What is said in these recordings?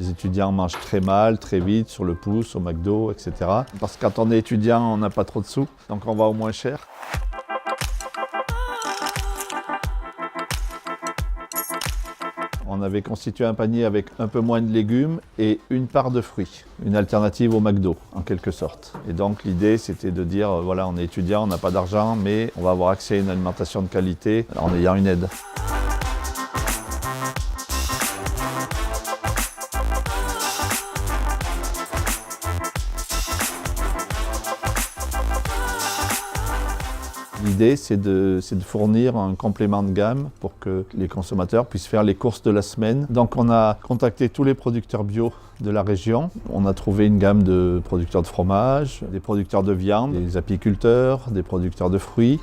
Les étudiants mangent très mal, très vite, sur le pouce, au McDo, etc. Parce que quand on est étudiant, on n'a pas trop de sous, donc on va au moins cher. On avait constitué un panier avec un peu moins de légumes et une part de fruits. Une alternative au McDo, en quelque sorte. Et donc l'idée, c'était de dire, voilà, on est étudiant, on n'a pas d'argent, mais on va avoir accès à une alimentation de qualité en ayant une aide. L'idée, c'est de fournir un complément de gamme pour que les consommateurs puissent faire les courses de la semaine. Donc on a contacté tous les producteurs bio de la région. On a trouvé une gamme de producteurs de fromage, des producteurs de viande, des apiculteurs, des producteurs de fruits.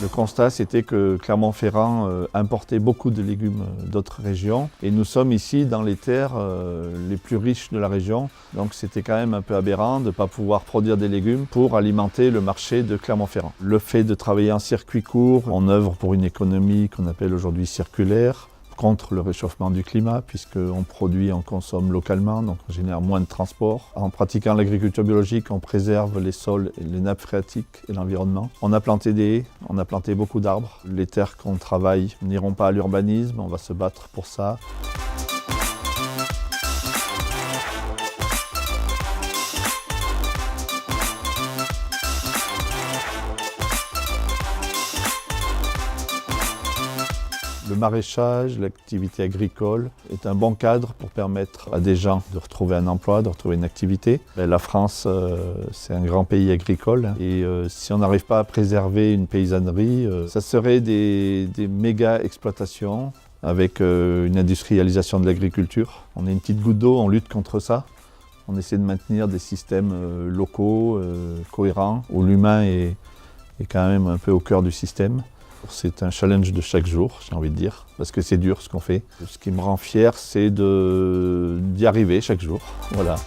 Le constat, c'était que Clermont-Ferrand importait beaucoup de légumes d'autres régions. Et nous sommes ici dans les terres les plus riches de la région. Donc c'était quand même un peu aberrant de ne pas pouvoir produire des légumes pour alimenter le marché de Clermont-Ferrand. Le fait de travailler en circuit court, on œuvre pour une économie qu'on appelle aujourd'hui circulaire, contre le réchauffement du climat, puisqu'on produit, on consomme localement, donc on génère moins de transport. En pratiquant l'agriculture biologique, on préserve les sols, les nappes phréatiques et l'environnement. On a planté des haies, on a planté beaucoup d'arbres. Les terres qu'on travaille n'iront pas à l'urbanisme, on va se battre pour ça. Le maraîchage, l'activité agricole est un bon cadre pour permettre à des gens de retrouver un emploi, de retrouver une activité. La France, c'est un grand pays agricole et si on n'arrive pas à préserver une paysannerie, ça serait des méga exploitations avec une industrialisation de l'agriculture. On est une petite goutte d'eau, on lutte contre ça. On essaie de maintenir des systèmes locaux, cohérents, où l'humain est quand même un peu au cœur du système. C'est un challenge de chaque jour, j'ai envie de dire, parce que c'est dur ce qu'on fait. Ce qui me rend fier, c'est d'y arriver chaque jour. Voilà.